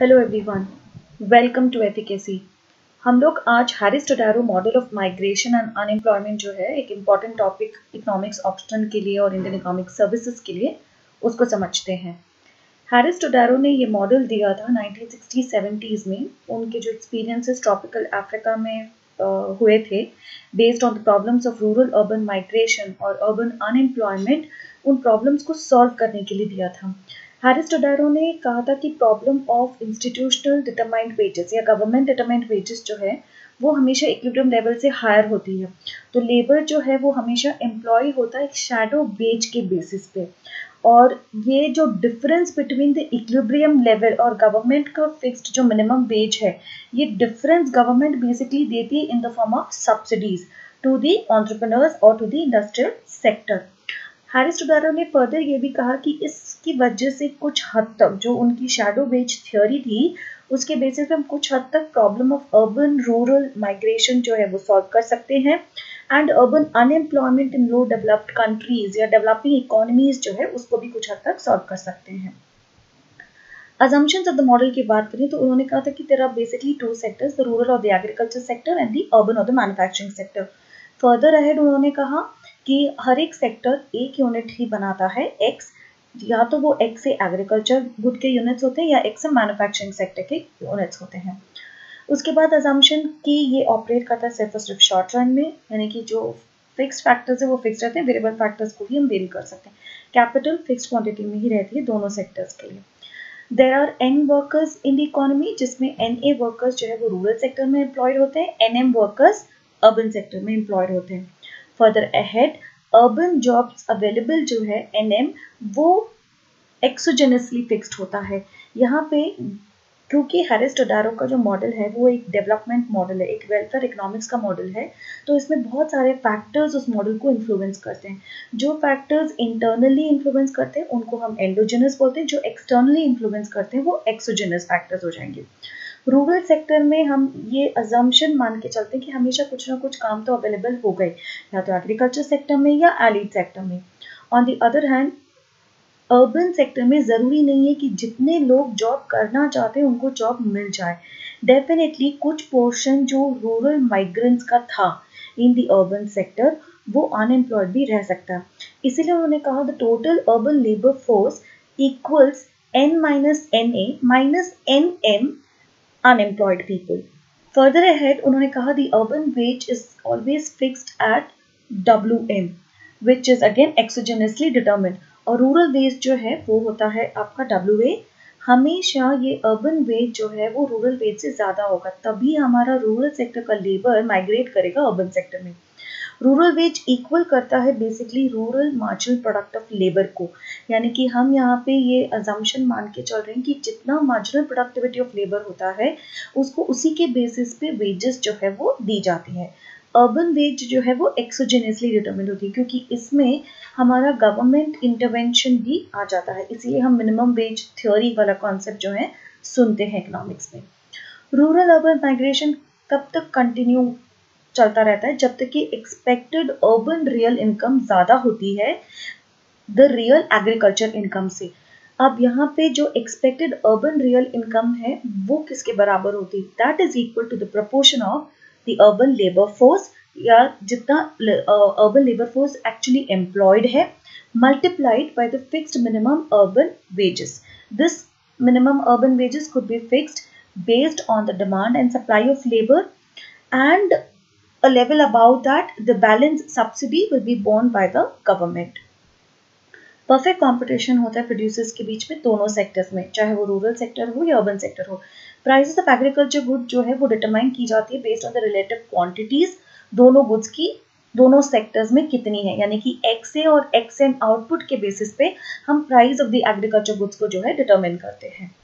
Hello everyone, welcome to efficacy. हम लोग आज Harris Todaro model of migration and unemployment जो है एक इम्पॉर्टेंट टॉपिक इकोनॉमिक्स ऑप्शन के लिए और इंडियन इकोनॉमिक सर्विसेज के लिए उसको समझते हैं। हैरिस टोडारो ने ये मॉडल दिया था 1960-70s में। उनके जो एक्सपीरियंसेस ट्रॉपिकल अफ्रीका में हुए थे based on the problems of rural urban migration और अर्बन अनएम्प्लॉयमेंट, उन प्रॉब्लम्स को सॉल्व करने के लिए दिया था। हैरिस टोडारो ने कहा था कि problem of institutional determined wages या गवर्नमेंट डिटरमाइंड वेजेस जो है वो हमेशा इक्विलिब्रियम लेवल से हायर होती है। तो लेबर जो है वो हमेशा एम्प्लॉय होता है एक शैडो वेज के बेसिस पे, और ये जो difference between the equilibrium level और गवर्नमेंट का फिक्स्ड जो मिनिमम वेज है, ये डिफरेंस गवर्नमेंट बेसिकली देती है in the form of subsidies to the entrepreneurs और to the industrial sector. Harris Todaro ने फर्दर ये भी कहा कि इसकी वजह से कुछ हद तक जो उनकी शैडो वेज थ्योरी थी उसके बेसिस पे हम कुछ हद तक problem of urban rural migration जो है वो सॉल्व कर सकते हैं and urban unemployment in low developed countries या डेवलपिंग इकोनॉमीज जो है उसको भी कुछ हद तक सॉल्व कर सकते हैं। assumptions of the model की बात करें तो उन्होंने कहा था कि there are basically two sectors, the rural or the agriculture sector and the urban or the manufacturing sector. Further ahead उन्होंने कहा कि हर एक सेक्टर एक यूनिट ही बनाता है एक्स, या तो वो एक्स से एग्रीकल्चर गुड के यूनिट्स होते हैं या एक्स से मैन्युफैक्चरिंग सेक्टर के यूनिट्स होते हैं। उसके बाद अजम्पशन कि ये ऑपरेट करता है सिर्फ और सिर्फ शॉर्ट रन में, यानी कि जो फिक्स्ड फैक्टर्स है वो फिक्स रहते हैं, वेरिएबल फैक्टर्स को भी हम वेरी कर सकते हैं। कैपिटल फिक्स्ड क्वांटिटी में ही रहती है दोनों सेक्टर्स के लिए। There are N workers in the economy, जिसमें NA वर्कर्स जो है वो रूरल सेक्टर में एम्प्लॉयड होते हैं, NM वर्कर्स अर्बन सेक्टर में एम्प्लॉयड होते हैं। Further ahead urban jobs available जो है NM वो एक्सोजेनसली फिक्स्ड होता है। यहाँ पे क्योंकि हैरिस टोडारो का जो मॉडल है वो एक डेवलपमेंट मॉडल है, एक वेलफेयर इकोनॉमिक्स का मॉडल है, तो इसमें बहुत सारे फैक्टर्स उस मॉडल को इन्फ्लुएंस करते हैं। जो फैक्टर्स इंटरनली इन्फ्लुएंस करते हैं उनको हम एंडोजेनस बोलते हैं, जो एक्सटर्नली इन्फ्लुएंस करते हैं वो एक्सोजेनस फैक्टर्स हो जाएंगे। रूरल सेक्टर में हम ये अजम्पशन मान के चलते हैं कि हमेशा कुछ ना कुछ काम तो अवेलेबल हो गए, या तो एग्रीकल्चर सेक्टर में या एलिड सेक्टर में। On the other hand urban sector में ज़रूरी नहीं है कि जितने लोग जॉब करना चाहते हैं उनको जॉब मिल जाए। डेफिनेटली कुछ पोर्शन जो रूरल माइग्रेंट्स का था इन द अर्बन सेक्टर वो अनएम्प्लॉयड भी रह सकता है। इसीलिए उन्होंने कहा the total urban labour force equals N-NA minus NM unemployed people. Further ahead उन्होंने कहा the urban wage is always fixed at WM which is again exogenously determined, और रूरल वेज जो है वो होता है आपका WA। हमेशा ये अर्बन वेज जो है वो रूरल वेज से ज़्यादा होगा, तभी हमारा रूरल सेक्टर का लेबर माइग्रेट करेगा अर्बन सेक्टर में। रूरल वेज इक्वल करता है basically rural marginal product of labour को, यानी कि हम यहाँ पे ये अजम्पशन मान के चल रहे हैं कि जितना मार्जिनल प्रोडक्टिविटी ऑफ लेबर होता है उसको उसी के बेसिस पे वेजेस जो है वो दी जाती है। अर्बन वेज जो है वो एक्सोजेनसली डिटरमिन्ड होती है क्योंकि इसमें हमारा गवर्नमेंट इंटरवेंशन भी आ जाता है, इसीलिए हम मिनिमम वेज थ्योरी वाला कॉन्सेप्ट जो है सुनते हैं इकोनॉमिक्स में। रूरल अर्बन माइग्रेशन कब तक कंटिन्यू चलता रहता है? जब तक कि एक्सपेक्टेड अर्बन रियल इनकम ज़्यादा होती है द रियल एग्रीकल्चर इनकम से। अब यहाँ पे जो एक्सपेक्टेड अर्बन रियल इनकम है वो किसके बराबर होती है? That is equal to the proportion of the urban labour force, या जितना urban labour force actually employed है multiplied by the fixed minimum urban wages. This minimum urban wages could be fixed based on the demand and supply of labor, and a level above that the balance subsidy will be borne by the government. Perfect competition होता है producers के बीच में दोनों sectors में, चाहे वो rural sector हो या अर्बन सेक्टर हो। प्राइसेस ऑफ एग्रीकल्चर गुड जो है वो डिटरमाइन की जाती है based on the relative quantities दोनों गुड्स की दोनों सेक्टर्स में कितनी है, यानी कि XA और XM आउटपुट के बेसिस पे हम price of the agriculture goods को जो है डिटरमाइन करते हैं।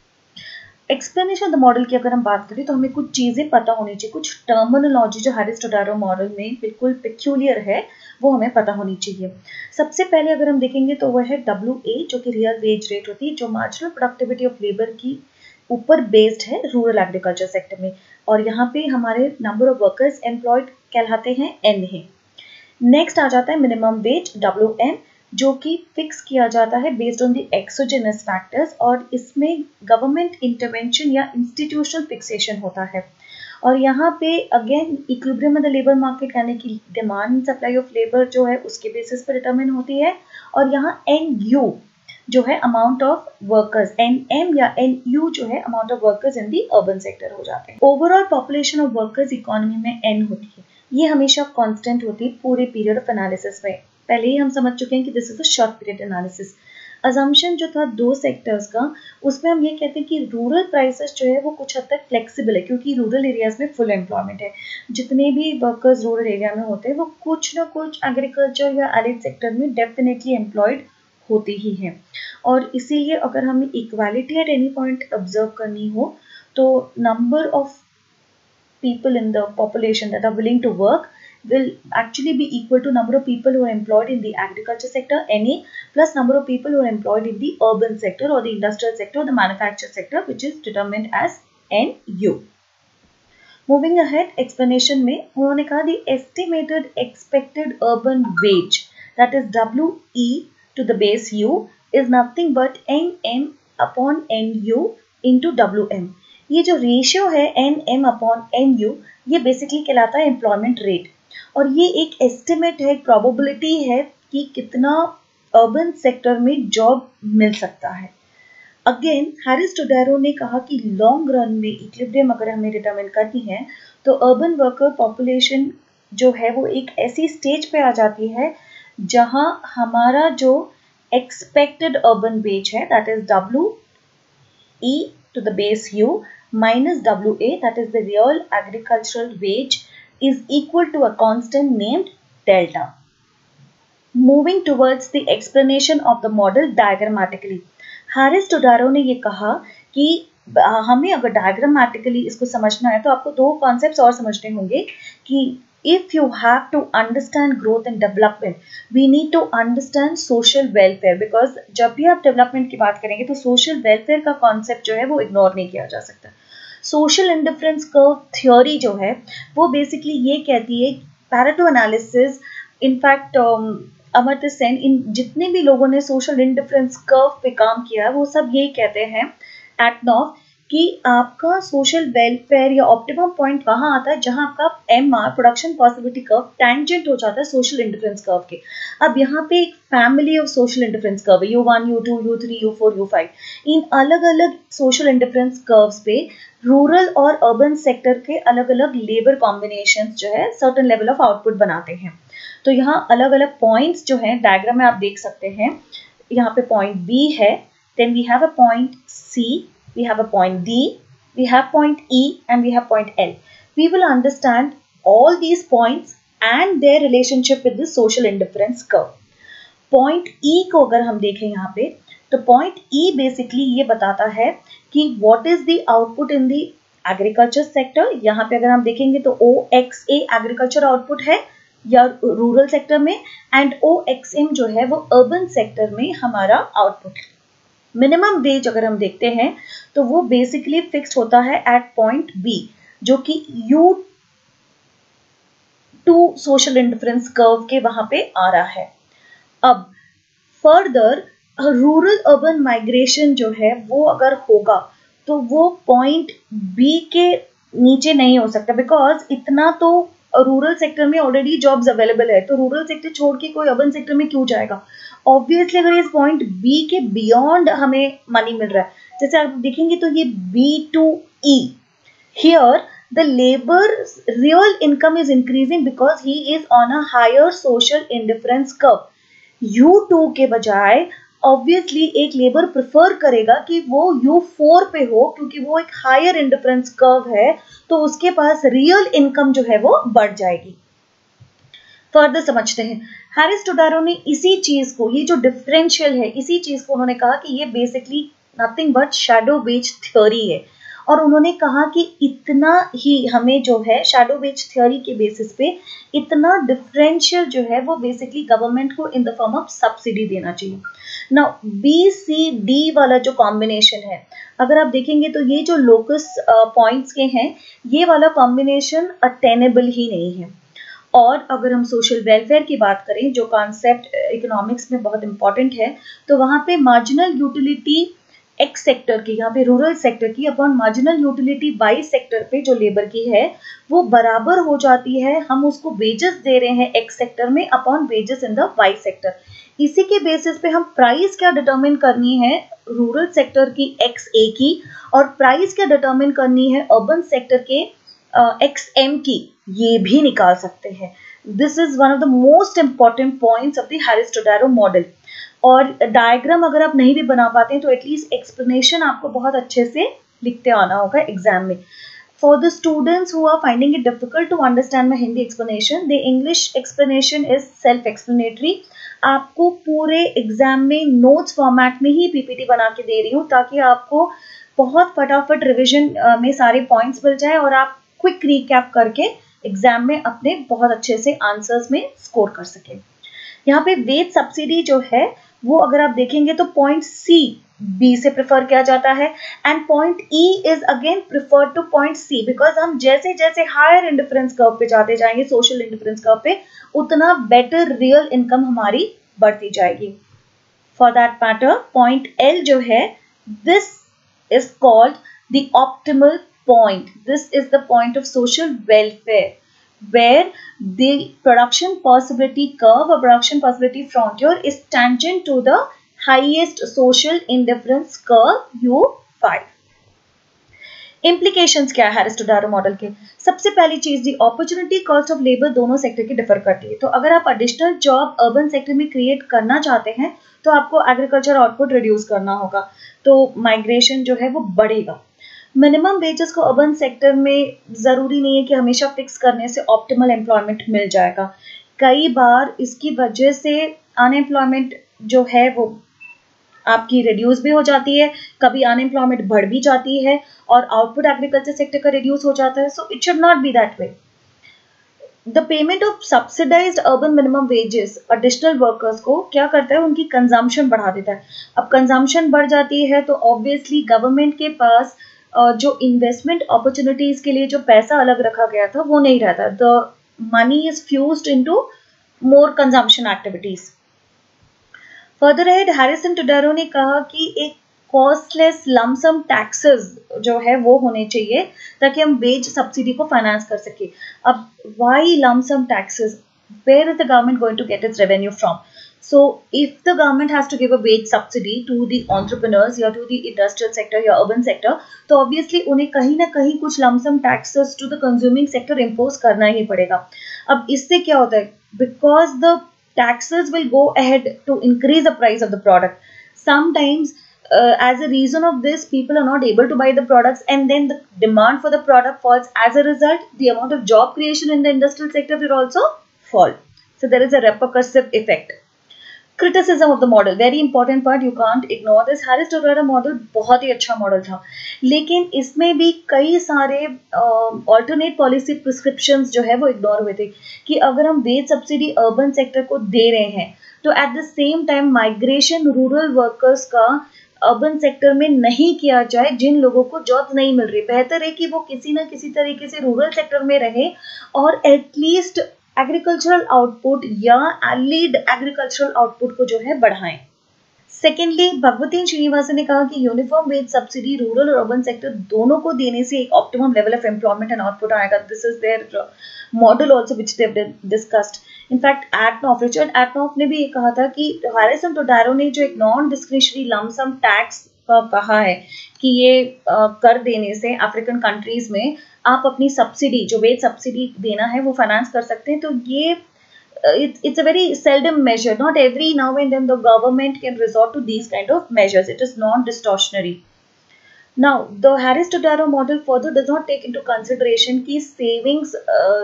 एक्सप्लेनेशन ऑफ द मॉडल की अगर हम बात करें तो हमें कुछ चीज़ें पता होनी चाहिए, कुछ टर्मिनोलॉजी जो हैरिस टोडारो मॉडल में बिल्कुल पेक्यूलियर है वो हमें पता होनी चाहिए। सबसे पहले अगर हम देखेंगे तो वह है WA जो कि रियल वेज रेट होती है, जो मार्जिनल प्रोडक्टिविटी ऑफ लेबर की ऊपर बेस्ड है रूरल एग्रीकल्चर सेक्टर में, और यहाँ पे हमारे नंबर ऑफ वर्कर्स एम्प्लॉयड कहलाते हैं NA। नेक्स्ट आ जाता है मिनिमम वेज WM, जो कि फिक्स किया जाता है based on the exogenous factors, और इसमें गवर्नमेंट इंटरवेंशन या इंस्टीट्यूशनल फिक्सेशन होता है। और यहाँ पे again equilibrium of the labour market यानी कि demand and supply of labour जो है उसके बेसिस पर डिटरमिन होती है। और यहाँ NU जो है अमाउंट ऑफ वर्कर्स, NM या NU जो है amount of workers in the urban sector हो जाते हैं। Overall population of workers economy में N होती है, ये हमेशा कांस्टेंट होती है पूरे पीरियड ऑफ एनालिसिस में। पहले ही हम समझ चुके हैं कि this is a short period analysis. Assumption जो था दो सेक्टर्स का, उसमें हम ये कहते हैं कि रूरल प्राइसेस जो है वो कुछ हद तक फ्लेक्सिबल है, क्योंकि रूरल एरियाज में फुल एम्प्लॉयमेंट है। जितने भी वर्कर्स रूरल एरिया में होते हैं वो कुछ ना कुछ एग्रीकल्चर या एलिड सेक्टर में डेफिनेटली एम्प्लॉयड होते ही हैं। और इसीलिए अगर हमें equality at any point observe करनी हो तो number of people in the population that are willing to work will actually be equal to number of people who are employed in the agriculture sector, NA, plus number of people who are employed in the urban sector or the industrial sector or the manufacturing sector, which is determined as NU. Moving ahead, explanation में उन्होंने कहा the estimated expected urban wage, that is WE to the base U, is nothing but NM upon NU into WM. ये जो ratio है NM upon NU, ये basically कहलाता है employment rate, और ये एक एस्टिमेट है, प्रोबेबिलिटी है कि कितना अर्बन सेक्टर में जॉब मिल सकता है। अगेन हैरिस टोडेरो ने कहा कि लॉन्ग रन में इक्विलिब्रियम अगर हमें डिटरमिन करनी है तो अर्बन वर्कर पॉपुलेशन जो है वो एक ऐसी स्टेज पे आ जाती है जहां हमारा जो एक्सपेक्टेड अर्बन वेज है, that is WE to the base U minus WA, that is the real agricultural wage, is equal to a constant named delta. Moving towards the explanation of the model diagrammatically, Harris Todaro ने ये कहा कि हमें अगर diagrammatically इसको समझना है तो आपको दो कॉन्सेप्ट्स और समझने होंगे कि if you have to understand growth and development, we need to understand social welfare, because जब भी आप डेवलपमेंट की बात करेंगे तो सोशल वेलफेयर का कॉन्सेप्ट जो है वो इग्नोर नहीं किया जा सकता। सोशल इंडिफरेंस कर्व थ्योरी जो है वो बेसिकली ये कहती है, Pareto analysis, in fact Amartya Sen, इन जितने भी लोगों ने सोशल इंडिफरेंस कर्व पे काम किया है वो सब यही कहते हैं एटनॉफ कि आपका सोशल वेलफेयर या ऑप्टिमम पॉइंट वहां आता है जहां आपका MR production possibility curve tangent हो जाता है सोशल इंडिफरेंस कर्व के। अब यहाँ पे एक family of social indifference curve है, U1, U2, U3, U4, U5। इन अलग अलग सोशल इंडिफरेंस कर्व्स पे रूरल और अर्बन सेक्टर के अलग अलग लेबर कॉम्बिनेशंस जो है सर्टेन लेवल ऑफ आउटपुट बनाते हैं। तो यहाँ अलग अलग पॉइंट्स जो है डायग्राम में आप देख सकते हैं। यहाँ पे पॉइंट B है, then we have a point C, we have a point D, we have point E, and we have point L. We will understand all these points and their relationship with the social indifference curve. Point E को अगर हम देखें यहाँ पे तो point E basically ये बताता है कि what is the output in the agriculture sector। यहाँ पे अगर हम देखेंगे तो OXA agriculture output है या रूरल सेक्टर में, एंड OXM जो है वो अर्बन सेक्टर में हमारा आउटपुट है। मिनिमम वेज अगर हम देखते हैं तो वो बेसिकली फिक्स होता है एट पॉइंट B, जो कि U2 सोशल इंडिफरेंस कर्व के वहां पे आ रहा है। अब फर्दर रूरल अर्बन माइग्रेशन जो है वो अगर होगा तो वो पॉइंट B के नीचे नहीं हो सकता, बिकॉज इतना तो रूरल सेक्टर में ऑलरेडी जॉब्स अवेलेबल है, तो रूरल सेक्टर छोड़ के कोई अर्बन सेक्टर में क्यों जाएगा। ऑब्वियसली अगर इस पॉइंट B के बियॉन्ड हमें मनी मिल रहा है, जैसे आप देखेंगे तो ये B2E, here the labour real income is increasing because he is on a higher social indifference curve. U2 के बजाय ऑब्वियसली एक लेबर प्रेफर करेगा कि वो U4 पे हो, क्योंकि वो एक हायर इंडिफरेंस कर्व है, तो उसके पास रियल इनकम जो है वो बढ़ जाएगी। फर्दर समझते हैं, हैरिस टोडेरो ने इसी चीज को, ये जो डिफरेंशियल है, इसी चीज को उन्होंने कहा कि ये basically nothing but shadow wage theory है, और उन्होंने कहा कि इतना ही हमें जो है शैडो वेज थ्योरी के बेसिस पे इतना डिफरेंशियल जो है वो बेसिकली गवर्नमेंट को इन द फॉर्म ऑफ सब्सिडी देना चाहिए। नाउ BCD वाला जो कॉम्बिनेशन है, अगर आप देखेंगे तो ये जो लोकस पॉइंट्स के हैं, ये वाला कॉम्बिनेशन अटेनेबल ही नहीं है। और अगर हम सोशल वेलफेयर की बात करें, जो कॉन्सेप्ट इकोनॉमिक्स में बहुत इंपॉर्टेंट है, तो वहाँ पे मार्जिनल यूटिलिटी एक्स सेक्टर की, यहाँ पे रूरल सेक्टर की upon marginal utility Y sector पे जो लेबर की है वो बराबर हो जाती है। हम उसको वेजेस दे रहे हैं एक्स सेक्टर में upon wages in the Y sector. इसी के बेसिस पे हम प्राइस क्या डिटरमिन करनी है रूरल सेक्टर की एक्स ए की, और प्राइस क्या डिटरमिन करनी है अर्बन सेक्टर के एक्स एम की, ये भी निकाल सकते हैं। This is one of the most important points of the हैरिस-टोडारो model. और डायग्राम अगर आप नहीं भी बना पाते हैं तो एटलीस्ट एक्सप्लेनेशन आपको बहुत अच्छे से लिखते आना होगा एग्जाम में। For the students who are finding it difficult to understand my Hindi explanation, the English explanation is self-explanatory. आपको पूरे एग्जाम में नोट्स फॉर्मेट में ही पीपीटी बना के दे रही हूँ ताकि आपको बहुत फटाफट रिवीजन में सारे पॉइंट्स मिल जाए और आप क्विक रिकैप करके एग्जाम में अपने बहुत अच्छे से आंसर्स में स्कोर कर सके। यहाँ पे वेज सब्सिडी जो है वो अगर आप देखेंगे तो पॉइंट सी बी से प्रेफर किया जाता है and point E is again prefer to point C, because हम जैसे जैसे हायर इंडिफरेंस कर्व पे जाते जाएंगे, सोशल इंडिफरेंस कर्व पे, उतना बेटर रियल इनकम हमारी बढ़ती जाएगी। For that matter point L जो है, this is called the optimal point. This is the point of social welfare, where the production possibility curve or production possibility frontier is tangent to the highest social indifference curve U5. Implications क्या है हैरिस-टोडारो model के? सबसे पहली चीज, the opportunity cost of labour दोनों sector की differ करती है। तो अगर आप एडिशनल जॉब अर्बन सेक्टर में क्रिएट करना चाहते हैं तो आपको एग्रीकल्चर आउटपुट रिड्यूस करना होगा, तो माइग्रेशन जो है वो बढ़ेगा। मिनिमम वेजेस को अर्बन सेक्टर में जरूरी नहीं है कि हमेशा फिक्स करने से ऑप्टिमल एम्प्लॉयमेंट मिल जाएगा। कई बार इसकी वजह से अनएम्प्लॉयमेंट जो है वो आपकी रिड्यूस भी हो जाती है, कभी अनएम्प्लॉयमेंट बढ़ भी जाती है और आउटपुट एग्रीकल्चर सेक्टर का रिड्यूस हो जाता है। So it should not be that way. The payment of subsidised urban minimum wages additional workers को क्या करता है, उनकी कंजम्पशन बढ़ा देता है। अब कंजम्पशन बढ़ जाती है तो ऑब्वियसली गवर्नमेंट के पास जो इन्वेस्टमेंट अपॉर्चुनिटीज के लिए जो पैसा अलग रखा गया था वो नहीं रहता। The money is fused into more consumption activities. Further head हैरिस-टोडारो ने कहा कि एक कॉस्टलेस लमसम टैक्सेस जो है वो होने चाहिए ताकि हम वेज सब्सिडी को फाइनेंस कर सके। अब why lump sum taxes? Where is the government going to get its revenue from? So if the government has to give a wage subsidy to the entrepreneurs या to the industrial sector या urban sector, तो obviously उन्हें कहीं ना कहीं कुछ lump sum taxes to the consuming sector impose करना ही पड़ेगा। अब इससे क्या होता है? Because the taxes will go ahead to increase the price of the product. Sometimes as a reason of this, people are not able to buy the products and then the demand for the product falls. As a result, the amount of job creation in the industrial sector will also fall. So there is a repercussive effect. Criticism of the model, very important part, you can't ignore this. हैरिस-टोडारो model बहुत ही अच्छा model था, लेकिन इसमें भी कई सारे alternate policy prescriptions जो है वो इग्नोर हुए थे कि अगर हम वेज सब्सिडी अर्बन सेक्टर को दे रहे हैं तो at the same time migration rural workers का अर्बन सेक्टर में नहीं किया जाए। जिन लोगों को जॉब नहीं मिल रही, बेहतर है कि वो किसी ना किसी तरीके से रूरल सेक्टर में रहे और एटलीस्ट एग्रीकल्चरल आउटपुट या लीड एग्रीकल्चरल आउटपुट को जो है बढ़ाएं। सेकेंडली, भगवती श्रीनिवासन ने कहा कि यूनिफॉर्म वेज सब्सिडी रूरल और अर्बन सेक्टर दोनों को देने से एक optimum level of employment and output आएगा। This is their model also which they have discussed. In fact Etnoff, Richard Etnoff ने भी ये कहा था कि हैरिस-टोडारो ने जो एक नॉन डिस्क्रिशनरी लमसम टैक्स का कहा है कि ये कर देने से अफ्रीकन कंट्रीज में आप अपनी सब्सिडी, जो वेज सब्सिडी देना है वो फाइनेंस कर सकते हैं। तो ये it's a very seldom measure. Not every now and then the government can resort to these kind of measures. It is non-distortionary. Now the हैरिस-टोडारो model further does not take into consideration कि savings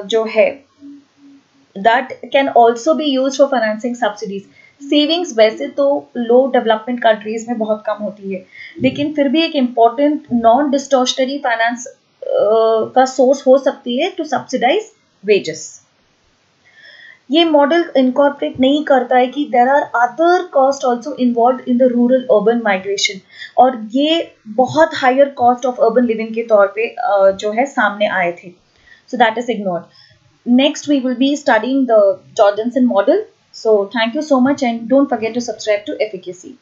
जो है that can also be used for financing subsidies. Savings वैसे तो लो development countries में बहुत कम होती है, लेकिन फिर भी एक इम्पॉर्टेंट नॉन डिस्टॉर्शनरी फाइनेंस का सोर्स हो सकती है टू सब्सिडाइज वेजेस। ये मॉडल इनकॉर्पोरेट नहीं करता है कि there are other cost also involve in the rural urban migration, और ये बहुत higher cost of urban living के तौर पे जो है सामने आए थे। So that is ignored. Next, we will be studying the Jorgensen model. So thank you so much and don't forget to subscribe to Efficacy.